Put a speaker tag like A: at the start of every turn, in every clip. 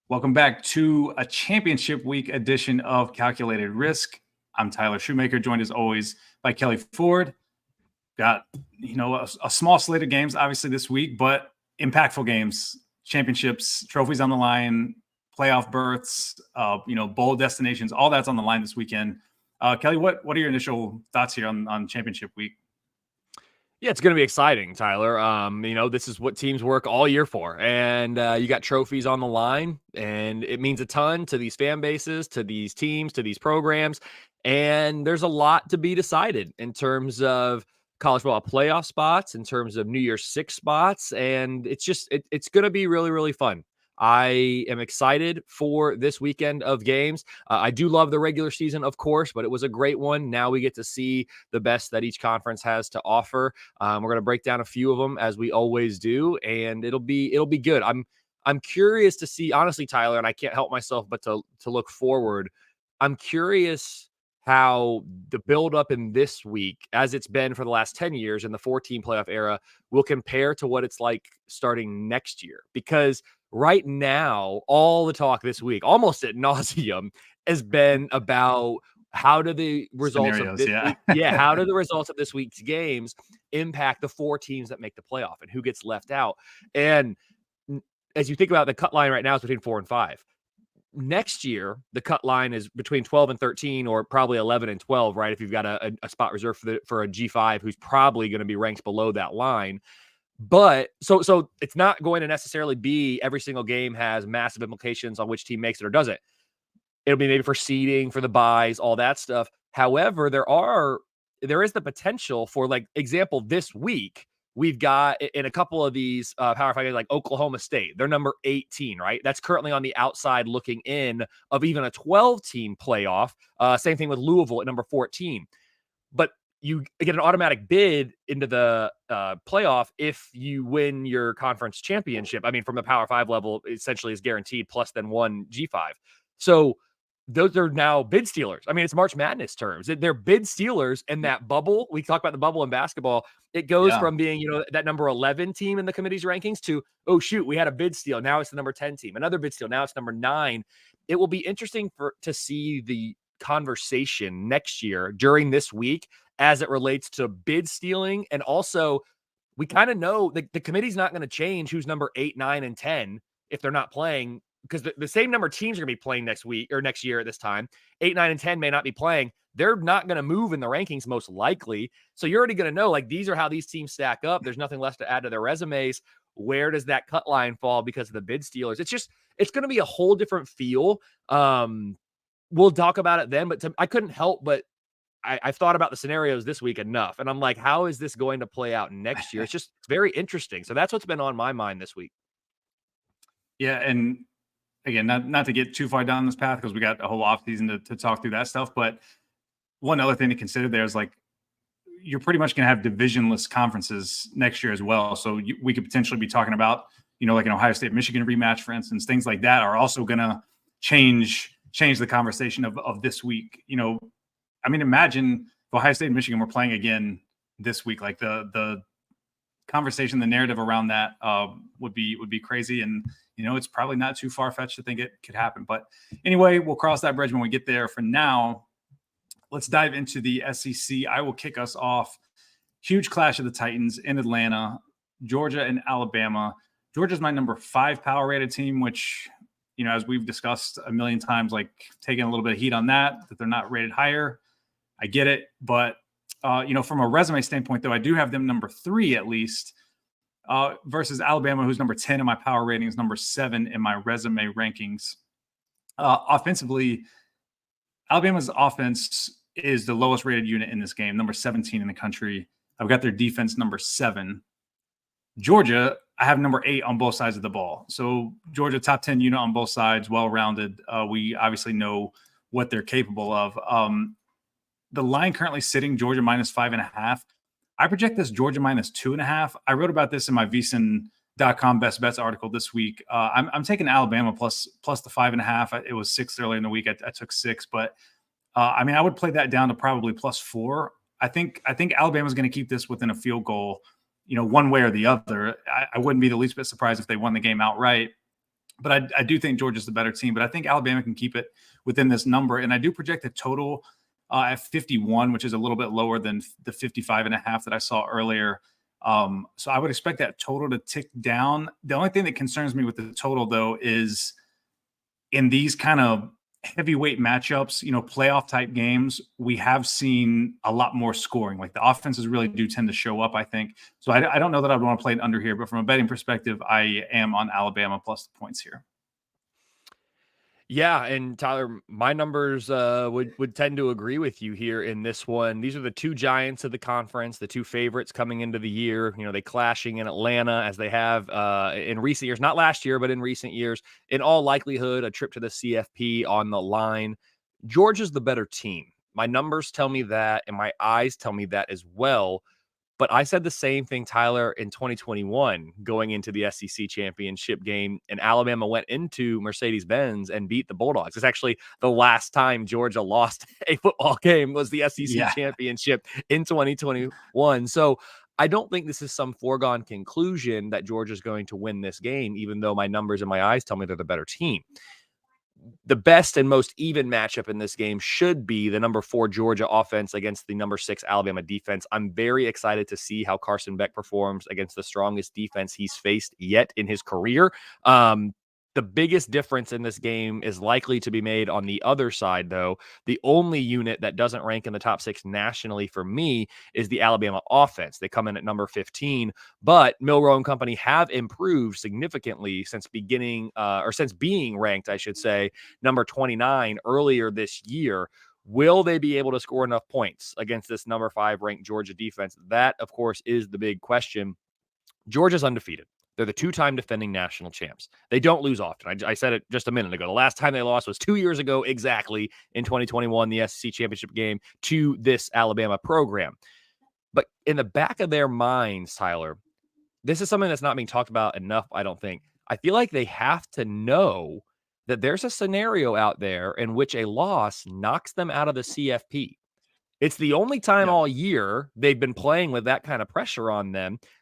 A: Welcome back to a championship week edition of Calculated Risk. I'm Tyler Shoemaker, joined as always by Kelley Ford. Got, a small slate of games, obviously, this week, but impactful games, championships, trophies on the line, playoff berths, bowl destinations, all that's on the line this weekend. Kelley, what are your initial thoughts here on championship week?
B: Yeah, it's going to be exciting, Tyler. This is what teams work all year for. And you got trophies on the line, and it means a ton to these fan bases, to these teams, to these programs. And there's a lot to be decided in terms of college football playoff spots, in terms of New Year's Six spots. And it's going to be really, really fun. I am excited for this weekend of games. I do love the regular season, of course, but it was a great one. Now we get to see the best that each conference has to offer. We're going to break down a few of them as we always do, and it'll be good. I'm curious to see, honestly, Tyler, and I can't help myself but to look forward. I'm curious how the buildup in this week, as it's been for the last 10 years in the 14 playoff era, will compare to what it's like starting next year. Because right now, all the talk this week, almost ad nauseum, has been about how do the results
A: Scenarios,
B: of this
A: yeah.
B: week, how do the results of this week's games impact the four teams that make the playoff and who gets left out? And as you think about the cut line right now, it's between 4 and 5. Next year, the cut line is between 12 and 13, or probably 11 and 12, right? If you've got a spot reserved for a G5 who's probably going to be ranked below that line. But so it's not going to necessarily be every single game has massive implications on which team makes it or doesn't. It'll be maybe for seeding, for the buys, all that stuff. However, there is the potential for, like, example, this week, we've got in a couple of these Power 5 games, like Oklahoma State, they're number 18, right? That's currently on the outside looking in of even a 12-team playoff. Same thing with Louisville at number 14. But you get an automatic bid into the playoff if you win your conference championship. I mean, from the Power 5 level, essentially is guaranteed plus then one G5. So those are now bid stealers. I mean, it's March Madness terms. They're bid stealers in that bubble. We talk about the bubble in basketball. It goes from being, that number 11 team in the committee's rankings to, oh, shoot, we had a bid steal. Now it's the number 10 team. Another bid steal. Now it's number 9. It will be interesting to see the conversation next year during this week as it relates to bid stealing. And also, we kind of know the committee's not going to change who's number 8, 9, and 10 if they're not playing, because the same number of teams are going to be playing next week or next year at this time. 8, 9, and 10 may not be playing. They're not going to move in the rankings most likely. So you're already going to know, like, these are how these teams stack up. There's nothing less to add to their resumes. Where does that cut line fall because of the bid stealers? It's going to be a whole different feel. We'll talk about it then, but I couldn't help but I've thought about the scenarios this week enough, and I'm like, how is this going to play out next year? It's very interesting. So that's what's been on my mind this week.
A: Yeah, and again, not to get too far down this path because we got a whole offseason to talk through that stuff, but one other thing to consider there is, like, you're pretty much going to have divisionless conferences next year as well. So we could potentially be talking about, like an Ohio State Michigan rematch, for instance. Things like that are also going to change the conversation of this week. I mean, imagine if Ohio State and Michigan were playing again this week. Like, the conversation, the narrative around that would be crazy. And, it's probably not too far-fetched to think it could happen. But anyway, we'll cross that bridge when we get there. For now, let's dive into the SEC. I will kick us off. Huge clash of the Titans in Atlanta, Georgia and Alabama. Georgia's my number 5 power-rated team, which, as we've discussed a million times, like, taking a little bit of heat on that they're not rated higher. I get it. But, from a resume standpoint, though, I do have them number 3 at least, versus Alabama, who's number 10 in my power ratings, number 7 in my resume rankings. Offensively, Alabama's offense is the lowest rated unit in this game, number 17 in the country. I've got their defense number 7. Georgia, I have number 8 on both sides of the ball. So Georgia, top 10 unit on both sides, well-rounded. We obviously know what they're capable of. The line currently sitting Georgia minus 5.5. I project this Georgia minus 2.5. I wrote about this in my VSiN.com best bets article this week. I'm taking Alabama plus the 5.5. It was 6 earlier in the week. I took 6, but I mean, I would play that down to probably plus 4. I think Alabama's going to keep this within a field goal, one way or the other. I wouldn't be the least bit surprised if they won the game outright. But I do think Georgia's the better team. But I think Alabama can keep it within this number. And I do project the total at 51, which is a little bit lower than the 55.5 that I saw earlier. So I would expect that total to tick down. The only thing that concerns me with the total, though, is in these kind of heavyweight matchups, playoff type games, we have seen a lot more scoring. Like the offenses really do tend to show up, I think. So I don't know that I'd want to play it under here, but from a betting perspective, I am on Alabama plus the points here.
B: Yeah, and Tyler, my numbers would tend to agree with you here in this one. These are the two giants of the conference, the two favorites coming into the year. They clashing in Atlanta as they have in recent years, not last year, but in recent years. In all likelihood, a trip to the CFP on the line. Georgia's the better team. My numbers tell me that, and my eyes tell me that as well. But I said the same thing, Tyler, in 2021 going into the SEC championship game, and Alabama went into Mercedes-Benz and beat the Bulldogs. It's actually the last time Georgia lost a football game was the SEC championship in 2021. So I don't think this is some foregone conclusion that Georgia's going to win this game, even though my numbers and my eyes tell me they're the better team. The best and most even matchup in this game should be the number 4 Georgia offense against the number 6 Alabama defense. I'm very excited to see how Carson Beck performs against the strongest defense he's faced yet in his career. The biggest difference in this game is likely to be made on the other side, though. The only unit that doesn't rank in the top 6 nationally for me is the Alabama offense. They come in at number 15, but Milroe and company have improved significantly since being ranked, I should say, number 29 earlier this year. Will they be able to score enough points against this number 5 ranked Georgia defense? That, of course, is the big question. Georgia's undefeated. They're the 2-time defending national champs. They don't lose often. I said it just a minute ago. The last time they lost was 2 years ago exactly in 2021, the SEC championship game to this Alabama program. But in the back of their minds, Tyler, this is something that's not being talked about enough, I don't think. I feel like they have to know that there's a scenario out there in which a loss knocks them out of the CFP. It's the only time all year they've been playing with that kind of I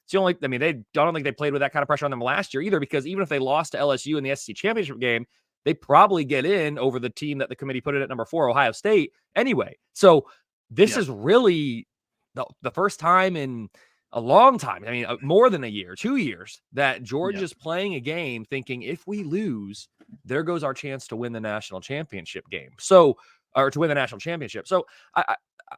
B: don't think they played with that kind of pressure on them last year either, because even if they lost to LSU in the SEC championship game, they probably get in over the team that the committee put in at number 4, Ohio State, anyway. So this is really the first time in a long time, more than a year, 2 years, that Georgia's playing a game thinking if we lose, there goes our chance to win the national championship game. So, or to win the national championship. So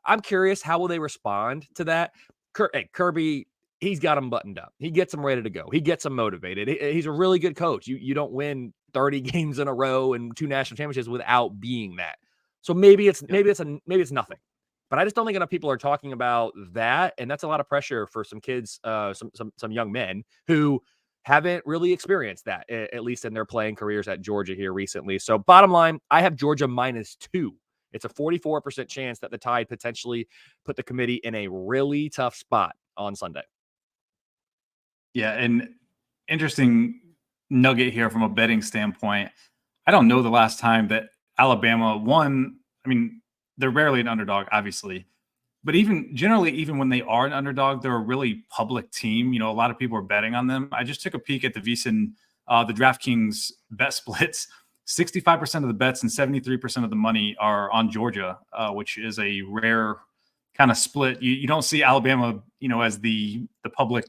B: I'm curious, how will they respond to that? Kirby, he's got them buttoned up. He gets them ready to go. He gets them motivated. He's a really good coach. You don't win 30 games in a row and 2 national championships without being that. So maybe it's nothing. But I just don't think enough people are talking about that, and that's a lot of pressure for some kids, some young men who haven't really experienced that, at least in their playing careers at Georgia here recently. So bottom line, I have Georgia -2. It's a 44% chance that the Tide potentially put the committee in a really tough spot on Sunday.
A: Yeah, and interesting nugget here from a betting standpoint. I don't know the last time that Alabama won. They're rarely an underdog, obviously. But even when they are an underdog, they're a really public team. A lot of people are betting on them. I just took a peek at the VSiN, the DraftKings bet splits. 65% of the bets and 73% of the money are on Georgia, which is a rare kind of split. You don't see Alabama, as the public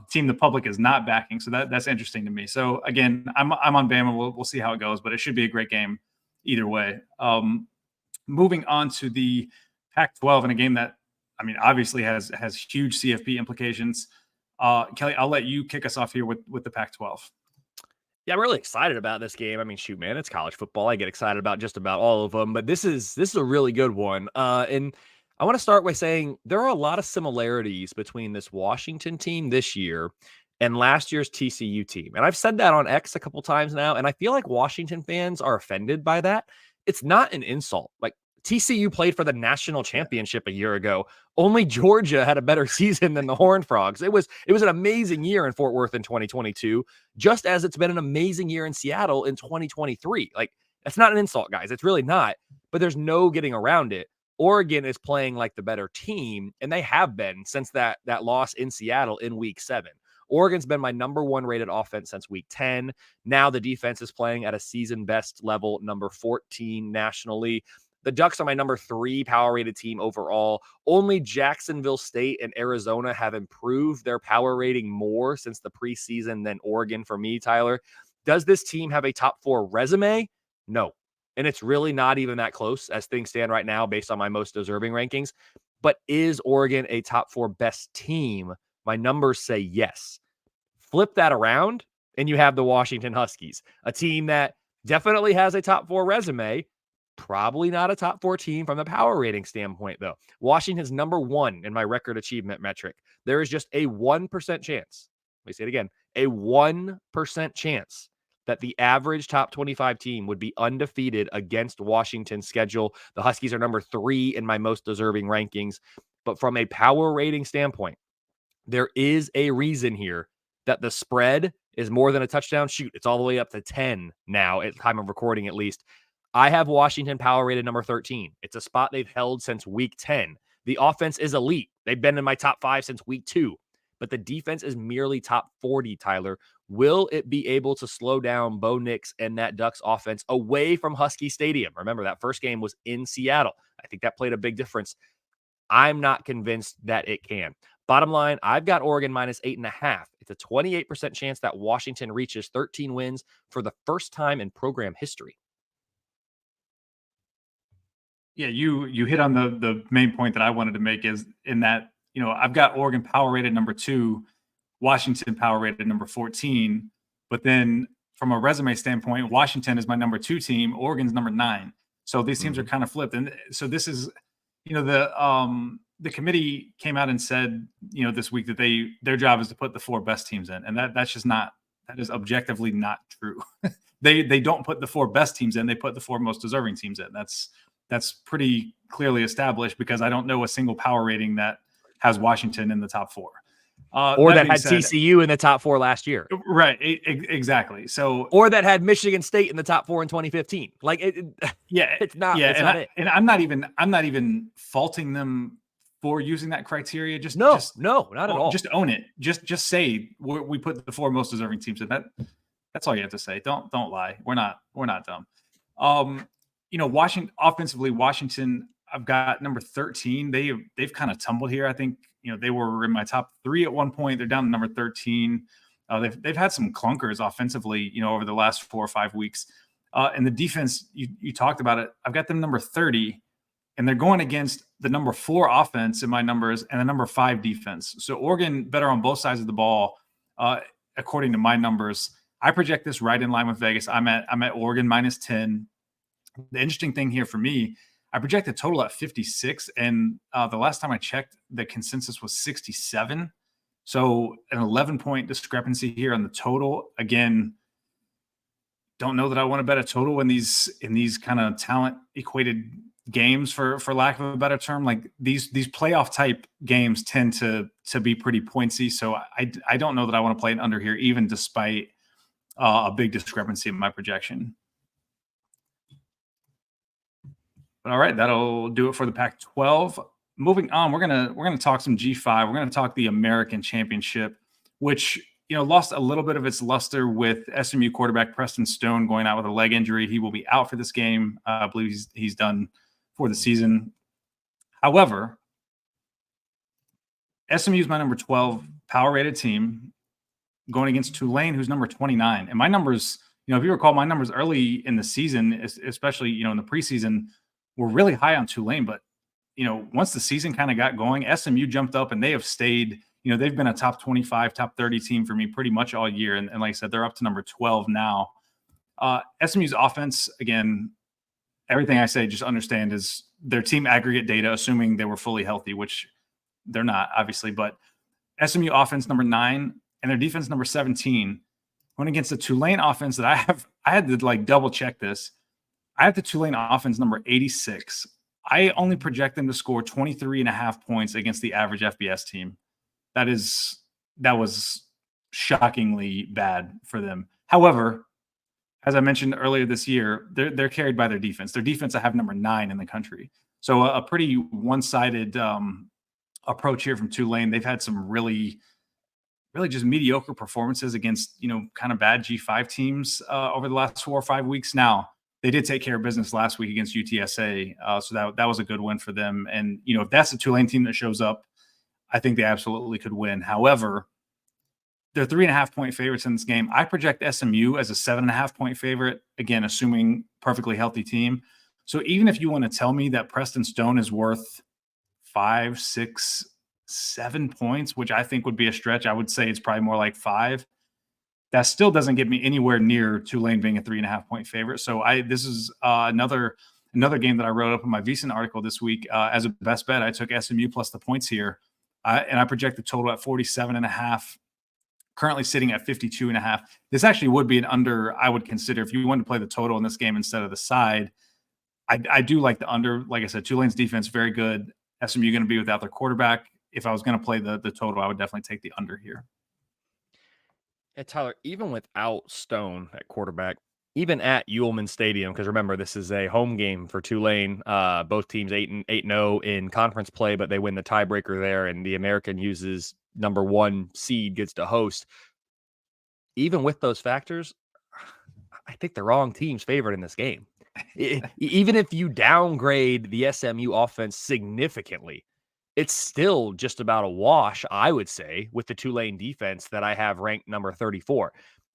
A: team the public is not backing. So that's interesting to me. So again, I'm on Bama. We'll see how it goes, but it should be a great game either way. Moving on to the Pac-12 and a game that, obviously has huge CFP implications. Kelly, I'll let you kick us off here with the Pac-12.
B: Yeah, I'm really excited about this game. Shoot, man, it's college football. I get excited about just about all of them, but this is a really good one. And I want to start by saying there are a lot of similarities between this Washington team this year and last year's TCU team. And I've said that on X a couple times now, and I feel like Washington fans are offended by that. It's not an insult. Like, TCU played for the national championship a year ago. Only Georgia had a better season than the Horned Frogs. It was an amazing year in Fort Worth in 2022, just as it's been an amazing year in Seattle in 2023. Like, that's not an insult, guys. It's really not, but there's no getting around it. Oregon is playing like the better team, and they have been since that loss in Seattle in week 7. Oregon's been my number 1 rated offense since week 10. Now the defense is playing at a season best level, number 14 nationally. The Ducks are my number 3 power rated team overall. Only Jacksonville State and Arizona have improved their power rating more since the preseason than Oregon for me, Tyler. Does this team have a top 4 resume? No. And it's really not even that close as things stand right now based on my most deserving rankings. But is Oregon a top 4 best team? My numbers say yes. Flip that around, and you have the Washington Huskies, a team that definitely has a top 4 resume, probably not a top 4 team from the power rating standpoint, though. Washington's number 1 in my record achievement metric. There is just a 1% chance. Let me say it again, a 1% chance that the average top 25 team would be undefeated against Washington's schedule. The Huskies are number 3 in my most deserving rankings. But from a power rating standpoint, there is a reason here that the spread is more than a touchdown. Shoot, it's all the way up to 10 now at the time of recording, at least. I have Washington power rated number 13. It's a spot they've held since week 10. The offense is elite. They've been in my top 5 since week 2. But the defense is merely top 40, Tyler. Will it be able to slow down Bo Nix and that Ducks offense away from Husky Stadium? Remember, that first game was in Seattle. I think that played a big difference. I'm not convinced that it can. Bottom line, I've got Oregon minus 8.5. It's a 28% chance that Washington reaches 13 wins for the first time in program history.
A: Yeah, you hit on the main point that I wanted to make is in that, I've got Oregon power rated number 2, Washington power rated number 14, but then from a resume standpoint, Washington is my number 2 team, Oregon's number 9. So these teams are kind of flipped. And so this is, the committee came out and said, this week that their job is to put the 4 best teams in. And that is objectively not true. They don't put the 4 best teams in, they put the 4 most deserving teams in. That's pretty clearly established because I don't know a single power rating that has Washington in the top 4.
B: Or that had TCU in the top 4 last year.
A: Right. Exactly. So,
B: or that had Michigan State in the top 4 in 2015. It's not it.
A: And I'm not even faulting them for using that criteria.
B: No, not at all.
A: Just own it. Just say we put the 4 most deserving teams in. That's all you have to say. Don't lie. We're not dumb. Washington, I've got number 13. They've kind of tumbled here. I think, they were in my top 3 at one point. They're down to number 13. They've had some clunkers offensively, over the last 4 or 5 weeks. And the defense, you talked about it. I've got them number 30, and they're going against the number 4 offense in my numbers and the number 5 defense. So Oregon better on both sides of the ball, according to my numbers. I project this right in line with Vegas. I'm at Oregon minus 10. The interesting thing here for me, I projected total at 56, and the last time I checked, the consensus was 67. So an 11-point discrepancy here on the total. Again, don't know that I want to bet a total in these kind of talent equated games, for lack of a better term. Like these playoff type games tend to be pretty pointsy. So I don't know that I want to play an under here, even despite a big discrepancy in my projection. All right, that'll do it for the Pac-12. Moving on, we're gonna talk some G5. We're gonna talk the American Championship, which lost a little bit of its luster with SMU quarterback Preston Stone going out with a leg injury. He will be out for this game. I believe he's done for the season. However, SMU is my number 12 power rated team going against Tulane, who's number 29. And my numbers, if you recall, my numbers early in the season, especially in the preseason, were really high on Tulane. But once the season kind of got going, SMU jumped up and they have stayed. They've been a top 25, top 30 team for me pretty much all year. And like I said, they're up to number 12 now. SMU's offense, again, everything I say, just understand is their team aggregate data, assuming they were fully healthy, which they're not, obviously. But SMU offense number 9 and their defense number 17 went against the Tulane offense that I had to double check this. I have the Tulane offense number 86. I only project them to score 23.5 points against the average FBS team. That was shockingly bad for them. However, as I mentioned earlier this year, they're carried by their defense. Their defense I have number 9 in the country. So a pretty one-sided approach here from Tulane. They've had some really really just mediocre performances against, kind of bad G5 teams over the last 4 or 5 weeks. Now, they did take care of business last week against UTSA, so that was a good win for them. And, if that's a Tulane team that shows up, I think they absolutely could win. However, they're 3.5-point favorites in this game. I project SMU as a 7.5-point favorite, again, assuming perfectly healthy team. So even if you want to tell me that Preston Stone is worth 5, 6, 7 points, which I think would be a stretch, I would say it's probably more like 5. That still doesn't get me anywhere near Tulane being a 3.5-point favorite. So this is another game that I wrote up in my VSiN article this week as a best bet. I took SMU plus the points here, and I project the total at 47.5. Currently sitting at 52.5. This actually would be an under I would consider if you wanted to play the total in this game instead of the side. I do like the under. Like I said, Tulane's defense very good. SMU going to be without their quarterback. If I was going to play the total, I would definitely take the under here.
B: And Tyler, even without Stone at quarterback, even at Ullman Stadium, because remember, this is a home game for Tulane. Both teams 8-0 in conference play, but they win the tiebreaker there, and the American uses number 1 seed gets to host. Even with those factors, I think the wrong team's favored in this game. Even if you downgrade the SMU offense significantly, it's still just about a wash, I would say, with the Tulane defense that I have ranked number 34.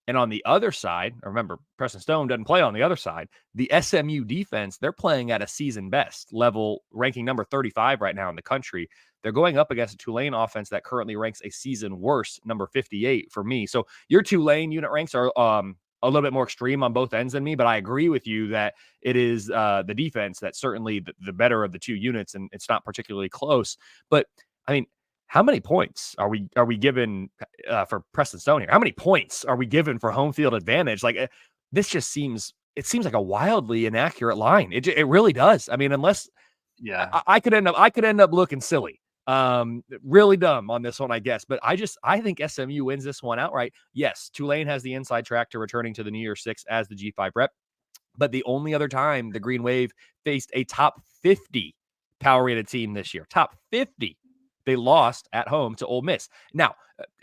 B: And on the other side, remember, Preston Stone doesn't play on the other side. The SMU defense, they're playing at a season best level, ranking number 35 right now in the country. They're going up against a Tulane offense that currently ranks a season worst, number 58 for me. So your Tulane unit ranks are a little bit more extreme on both ends than me, but I agree with you that it is the defense that's certainly the better of the two units, and it's not particularly close. But I mean, how many points are we given for Preston Stone here? How many points are we given for home field advantage? Like this just seems like a wildly inaccurate line. It really does. I mean, unless I could end up looking silly. Really dumb on this one, I guess. But I think SMU wins this one outright. Yes, Tulane has the inside track to returning to the New Year's Six as the G5 rep. But the only other time the Green Wave faced a top 50 power rated team this year, top 50, they lost at home to Ole Miss. Now,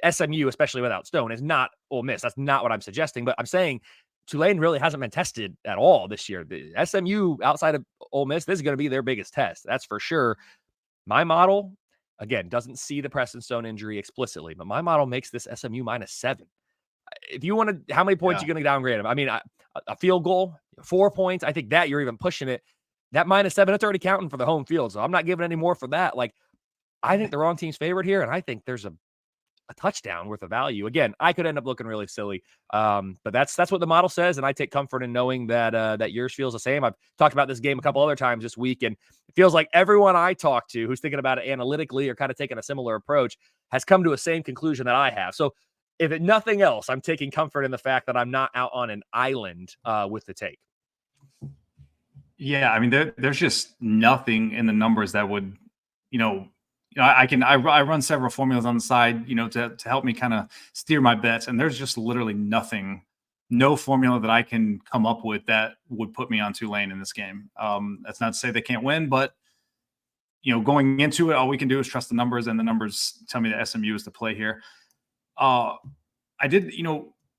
B: SMU, especially without Stone, is not Ole Miss. That's not what I'm suggesting. But I'm saying Tulane really hasn't been tested at all this year. The SMU outside of Ole Miss, this is going to be their biggest test. That's for sure. My model, again, doesn't see the Preston Stone injury explicitly, but my model makes this SMU -7. If you want to, how many points are you going to downgrade him? I mean, a field goal, 4 points. I think that you're even pushing it. That -7, it's already counting for the home field. So I'm not giving any more for that. Like, I think the wrong team's favorite here. And I think there's a touchdown worth of value. Again, I could end up looking really silly. But that's what the model says. And I take comfort in knowing that yours feels the same. I've talked about this game a couple other times this week, and it feels like everyone I talk to who's thinking about it analytically or kind of taking a similar approach has come to a same conclusion that I have. So if nothing else, I'm taking comfort in the fact that I'm not out on an island with the take.
A: Yeah, I mean, there's just nothing in the numbers that would, I run several formulas on the side, to help me kind of steer my bets. And there's just literally no formula that I can come up with that would put me on Tulane in this game. That's not to say they can't win, but, going into it, all we can do is trust the numbers, and the numbers tell me that SMU is the play here. I did,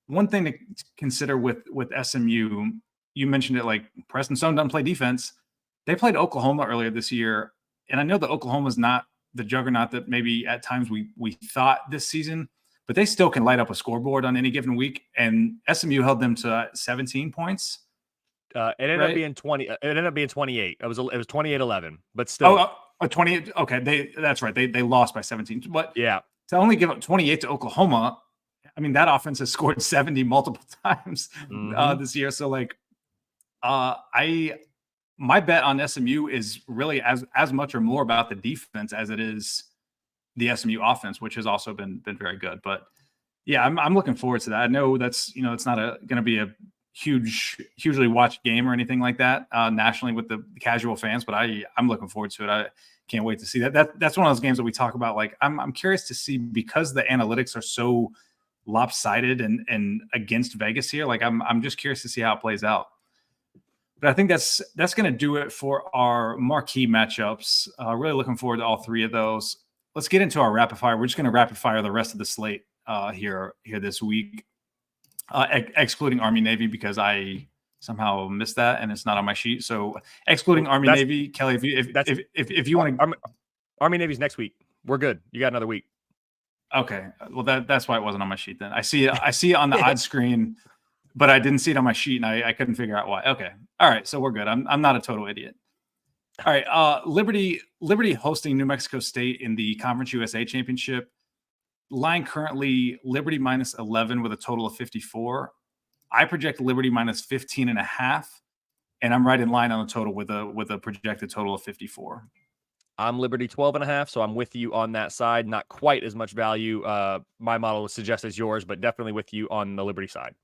A: one thing to consider with SMU, you mentioned it, like Preston Stone doesn't play defense. They played Oklahoma earlier this year. And I know that Oklahoma's not the juggernaut that maybe at times we thought this season, but they still can light up a scoreboard on any given week. And SMU held them to 17 points.
B: It ended up being 20. It ended up being 28. It was 28-11, but still.
A: 28. Okay. That's right. They lost by 17, but
B: yeah,
A: to only give up 28 to Oklahoma. I mean, that offense has scored 70 multiple times this year. So like, my bet on SMU is really as much or more about the defense as it is the SMU offense, which has also been very good. But yeah, I'm looking forward to that. I know that's, it's not going to be a hugely watched game or anything like that nationally with the casual fans, but I'm looking forward to it. I can't wait to see that. That's one of those games that we talk about. Like I'm curious to see, because the analytics are so lopsided and against Vegas here. Like I'm just curious to see how it plays out. But I think that's going to do it for our marquee matchups. Really looking forward to all three of those. Let's get into our rapid fire. We're just going to rapid fire the rest of the slate. here this week, excluding Army Navy because I somehow missed that and it's not on my sheet. So excluding Army Navy, Kelly, if you want to,
B: Army Navy's next week. We're good. You got another week.
A: Okay, well that's why it wasn't on my sheet then. I see it on the odds screen, but I didn't see it on my sheet and I couldn't figure out why. Okay, all right, so we're good. I'm not a total idiot. All right, Liberty hosting New Mexico State in the Conference USA Championship. Line currently Liberty minus 11 with a total of 54. I project Liberty minus 15.5, and I'm right in line on the total with a projected total of 54.
B: I'm Liberty 12.5, so I'm with you on that side. Not quite as much value. My model would suggest as yours, but definitely with you on the Liberty side.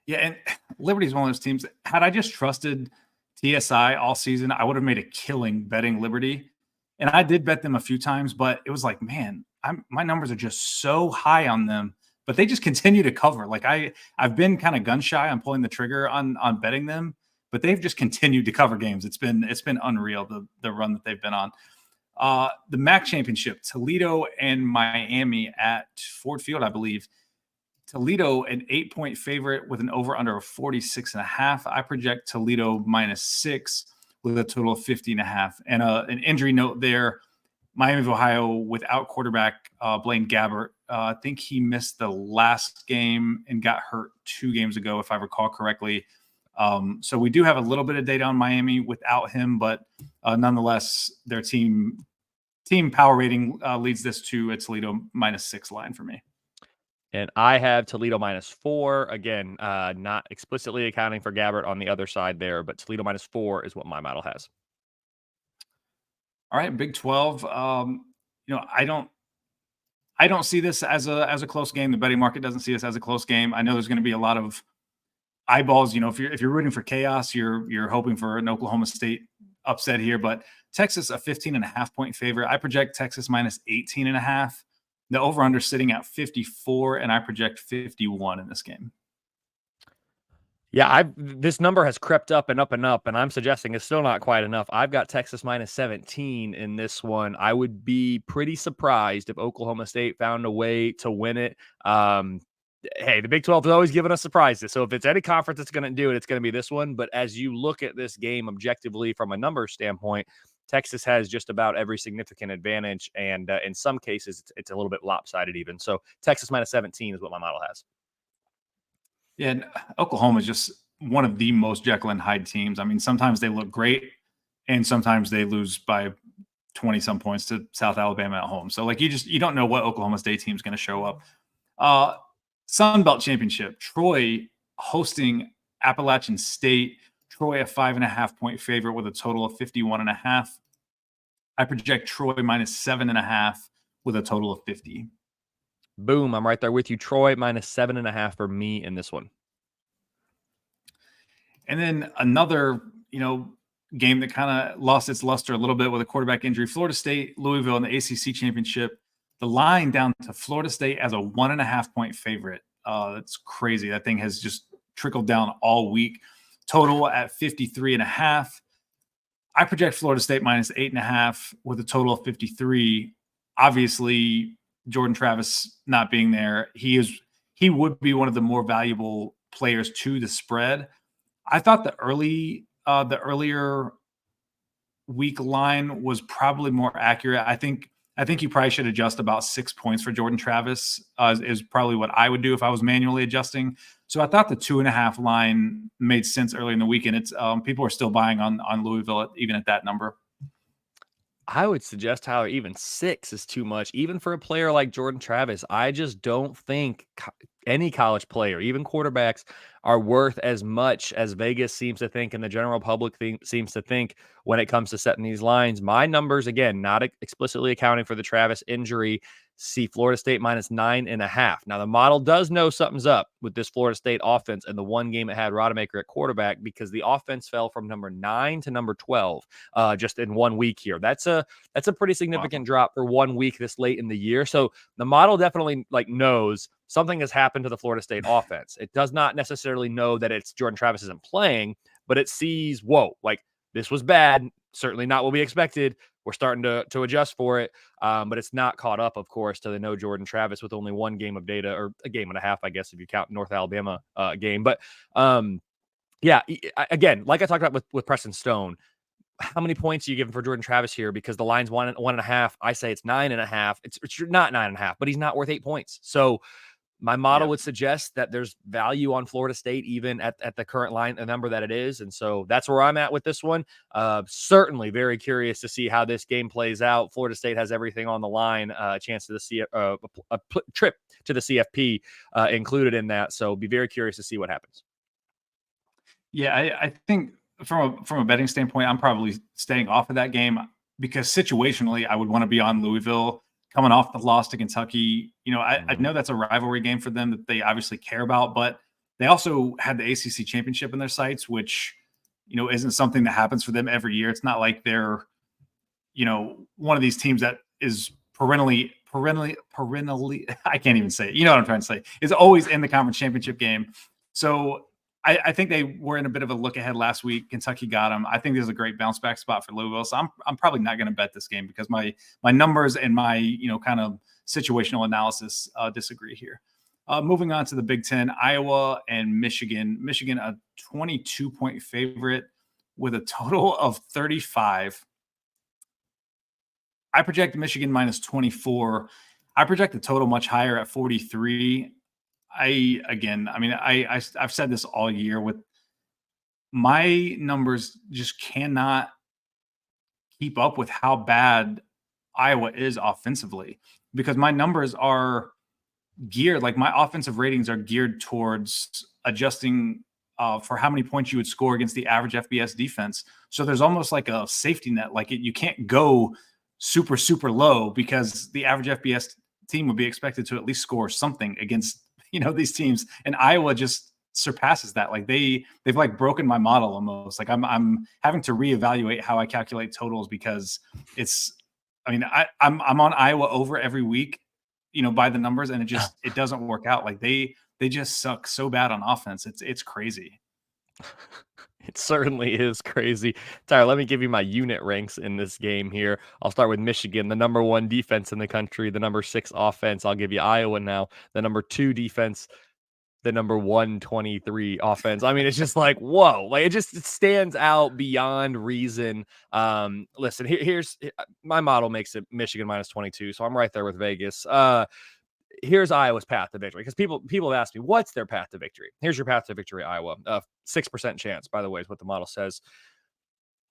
A: Yeah, and Liberty's one of those teams. Had I just trusted TSI all season, I would have made a killing betting Liberty. And I did bet them a few times, but it was like, man, my numbers are just so high on them, but they just continue to cover. Like I've been kind of gun shy on pulling the trigger on betting them, but they've just continued to cover games. It's been unreal, the run that they've been on. The MAC championship, Toledo and Miami at Ford Field, I believe. Toledo, an 8-point favorite with an over-under of 46.5. I project Toledo minus 6 with a total of 50.5. And an injury note there, Miami of Ohio without quarterback Blaine Gabbert. I think he missed the last game and got hurt 2 games ago, if I recall correctly. So we do have a little bit of data on Miami without him, but nonetheless, their team power rating leads this to a Toledo minus 6 line for me.
B: And I have Toledo minus 4. Again, not explicitly accounting for Gabbert on the other side there, but Toledo minus 4 is what my model has.
A: All right, Big 12. I don't see this as a close game. The betting market doesn't see this as a close game. I know there's going to be a lot of eyeballs. If you're rooting for chaos, you're hoping for an Oklahoma State upset here. But Texas, a 15.5-point favorite. I project Texas minus 18.5. The over-under sitting at 54, and I project 51 in this game.
B: Yeah, this number has crept up and up and up, and I'm suggesting it's still not quite enough. I've got Texas minus 17 in this one. I would be pretty surprised if Oklahoma State found a way to win it. Hey, the Big 12 has always given us surprises. So if it's any conference that's going to do it, it's going to be this one. But as you look at this game objectively from a numbers standpoint, Texas has just about every significant advantage. And in some cases, it's a little bit lopsided even. So Texas minus 17 is what my model has.
A: Yeah, and Oklahoma is just one of the most Jekyll and Hyde teams. I mean, sometimes they look great, and sometimes they lose by 20-some points to South Alabama at home. So, like, you don't know what Oklahoma State team is going to show up. Sun Belt Championship, Troy hosting Appalachian State. Troy, a 5.5-point favorite with a total of 51.5. I project Troy minus 7.5 with a total of 50.
B: Boom, I'm right there with you. Troy minus 7.5 for me in this one.
A: And then another, game that kind of lost its luster a little bit with a quarterback injury. Florida State, Louisville in the ACC Championship. The line down to Florida State as a 1.5-point favorite. That's crazy. That thing has just trickled down all week. Total at 53.5. I project Florida State minus 8.5 with a total of 53. Obviously, Jordan Travis not being there, he would be one of the more valuable players to the spread. I thought the earlier week line was probably more accurate. I think you probably should adjust about 6 points for Jordan Travis is probably what I would do if I was manually adjusting. So I thought the 2.5 line made sense early in the week, and it's people are still buying on Louisville even at that number.
B: I would suggest how even 6 is too much, even for a player like Jordan Travis. I just don't think any college player, even quarterbacks, are worth as much as Vegas seems to think and the general public seems to think when it comes to setting these lines. My numbers, again, not explicitly accounting for the Travis injury, see Florida State minus 9.5. Now, the model does know something's up with this Florida State offense and the one game it had Rodemaker at quarterback, because the offense fell from number 9 to number 12 just in 1 week here. That's a pretty significant drop for 1 week this late in the year. So the model definitely knows something has happened to the Florida State offense. It does not necessarily know that it's Jordan Travis isn't playing, but it sees, whoa, this was bad. Certainly not what we expected. we're starting to adjust for it. But it's not caught up, of course, to the no Jordan Travis with only one game of data, or a game and a half, I guess, if you count North Alabama game. But yeah, again, like I talked about with Preston Stone, how many points are you giving for Jordan Travis here? Because the line's 1.5. I say it's 9.5. It's not 9.5, but he's not worth 8 points. So my model would suggest that there's value on Florida State, even at the current line, the number that it is. And so that's where I'm at with this one. Certainly very curious to see how this game plays out. Florida State has everything on the line, a chance to a trip to the CFP included in that. So be very curious to see what happens.
A: Yeah, I think from a betting standpoint, I'm probably staying off of that game because situationally, I would want to be on Louisville coming off the loss to Kentucky. You know, I know that's a rivalry game for them that they obviously care about, but they also had the ACC championship in their sights, which, you know, isn't something that happens for them every year. It's not like they're, you know, one of these teams that is perennially, I can't even say it. You know what I'm trying to say, is always in the conference championship game. So I think they were in a bit of a look ahead last week. Kentucky got them. I think there's a great bounce back spot for Louisville. So I'm probably not going to bet this game because my numbers and my, you know, kind of situational analysis disagree here. Moving on to the Big Ten, Iowa and Michigan. Michigan, a 22-point favorite with a total of 35. I project Michigan minus 24. I project the total much higher at 43. I've said this all year, with my numbers just cannot keep up with how bad Iowa is offensively, because my numbers are geared, like my offensive ratings are geared towards adjusting for how many points you would score against the average FBS defense. So there's almost like a safety net. Like you can't go super, super low because the average FBS team would be expected to at least score something against, you know, these teams. And Iowa just surpasses that. Like they've like broken my model almost. Like I'm having to reevaluate how I calculate totals because I'm on Iowa over every week, you know, by the numbers, and it doesn't work out. Like they just suck so bad on offense. It's crazy.
B: It certainly is crazy. Tyler, let me give you my unit ranks in this game here. I'll start with Michigan, the number 1 defense in the country, the number 6 offense. I'll give you Iowa now, the number 2 defense, the number 123 offense. I mean, it's just like, whoa, like it stands out beyond reason. Listen, here's my model makes it Michigan minus 22. So I'm right there with Vegas. Here's Iowa's path to victory, because people have asked me, what's their path to victory? Here's your path to victory, Iowa. 6% chance, by the way, is what the model says.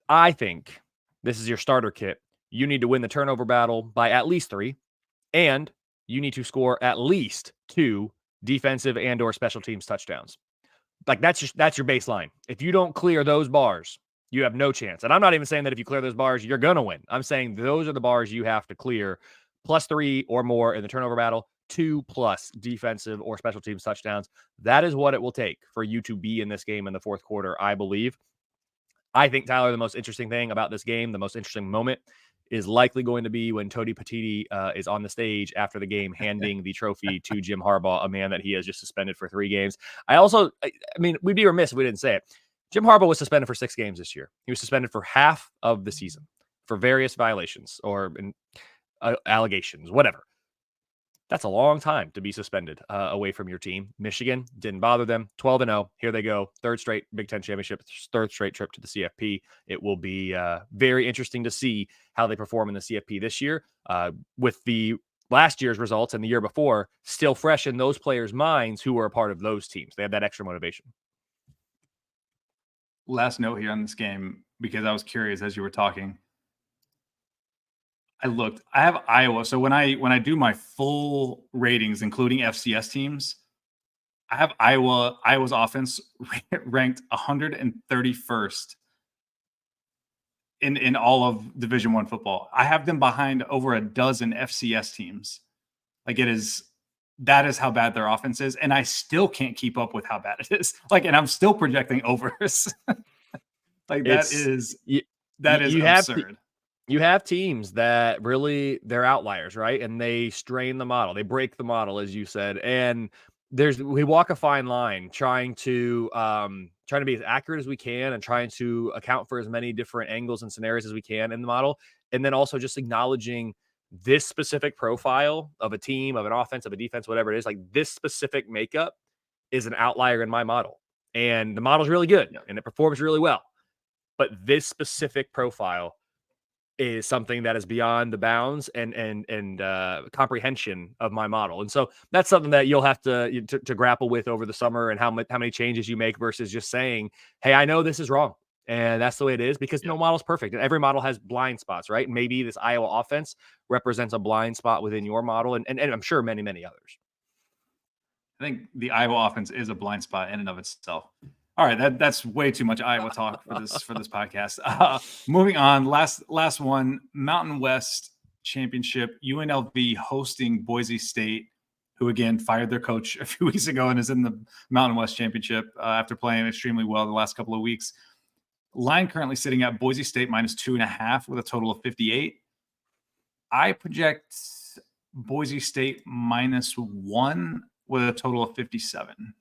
B: I think this is your starter kit. You need to win the turnover battle by at least 3, and you need to score at least 2 defensive and or special teams touchdowns. Like that's your baseline. If you don't clear those bars, you have no chance. And I'm not even saying that if you clear those bars, you're going to win. I'm saying those are the bars you have to clear, plus 3 or more in the turnover battle, 2+ defensive or special teams touchdowns. That is what it will take for you to be in this game in the fourth quarter, I believe. I think, Tyler, the most interesting thing about this game, the most interesting moment, is likely going to be when Tony Petiti is on the stage after the game handing the trophy to Jim Harbaugh, a man that he has just suspended for 3 games. I mean, we'd be remiss if we didn't say it. Jim Harbaugh was suspended for 6 games this year. He was suspended for half of the season for various violations or allegations, whatever. That's a long time to be suspended away from your team. Michigan didn't bother them. 12-0. Here they go. 3rd straight Big Ten championship, 3rd straight trip to the CFP. It will be very interesting to see how they perform in the CFP this year, with the last year's results and the year before still fresh in those players' minds who were a part of those teams. They have that extra motivation.
A: Last note here on this game, because I was curious as you were talking. I have Iowa. So when I do my full ratings, including FCS teams, I have Iowa's offense ranked 131st in all of Division I football. I have them behind over a dozen FCS teams. Like that is how bad their offense is, and I still can't keep up with how bad it is. Like, and I'm still projecting overs. Like that is absurd.
B: You have teams that really, they're outliers, right? And they strain the model. They break the model, as you said. And we walk a fine line trying to be as accurate as we can and trying to account for as many different angles and scenarios as we can in the model. And then also just acknowledging this specific profile of a team, of an offense, of a defense, whatever it is, like this specific makeup is an outlier in my model. And the model's really good and it performs really well. But this specific profile is something that is beyond the bounds and comprehension of my model. And so that's something that you'll have to grapple with over the summer, and how many changes you make versus just saying, hey, I know this is wrong. And that's the way it is, because no model's perfect. And every model has blind spots, right? Maybe this Iowa offense represents a blind spot within your model, and I'm sure many, many others.
A: I think the Iowa offense is a blind spot in and of itself. All right, that's way too much Iowa talk for this podcast. Moving on, last one, Mountain West Championship, UNLV hosting Boise State, who again fired their coach a few weeks ago and is in the Mountain West Championship after playing extremely well the last couple of weeks. Line currently sitting at Boise State -2.5 with a total of 58. I project Boise State -1 with a total of 57.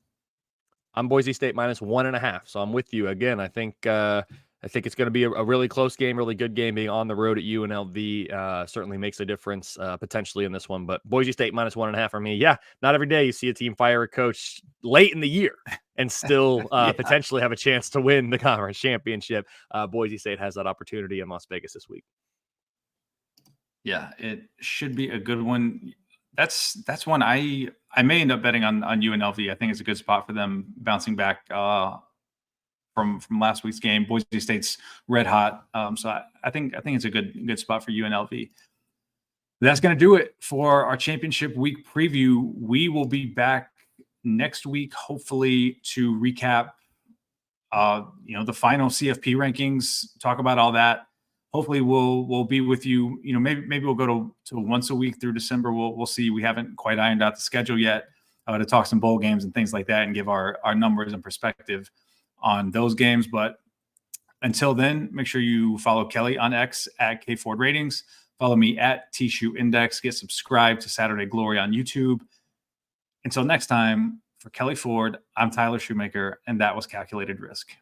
B: I'm Boise State -1.5, so I'm with you again. I think it's going to be a really close game, really good game. Being on the road at UNLV certainly makes a difference potentially in this one. But Boise State -1.5 for me. Yeah, not every day you see a team fire a coach late in the year and still potentially have a chance to win the conference championship. Boise State has that opportunity in Las Vegas this week.
A: Yeah, it should be a good one. That's one I may end up betting on UNLV. I think it's a good spot for them bouncing back from last week's game. Boise State's red hot, so I think it's a good spot for UNLV. That's going to do it for our championship week preview. We will be back next week, hopefully, to recap the final CFP rankings, talk about all that. Hopefully we'll be with you. Maybe we'll go to once a week through December. We'll see. We haven't quite ironed out the schedule yet to talk some bowl games and things like that and give our numbers and perspective on those games. But until then, make sure you follow Kelly on X at KFord Ratings. Follow me at T-Shoe Index. Get subscribed to Saturday Glory on YouTube. Until next time, for Kelly Ford, I'm Tyler Shoemaker, and that was Calculated Risk.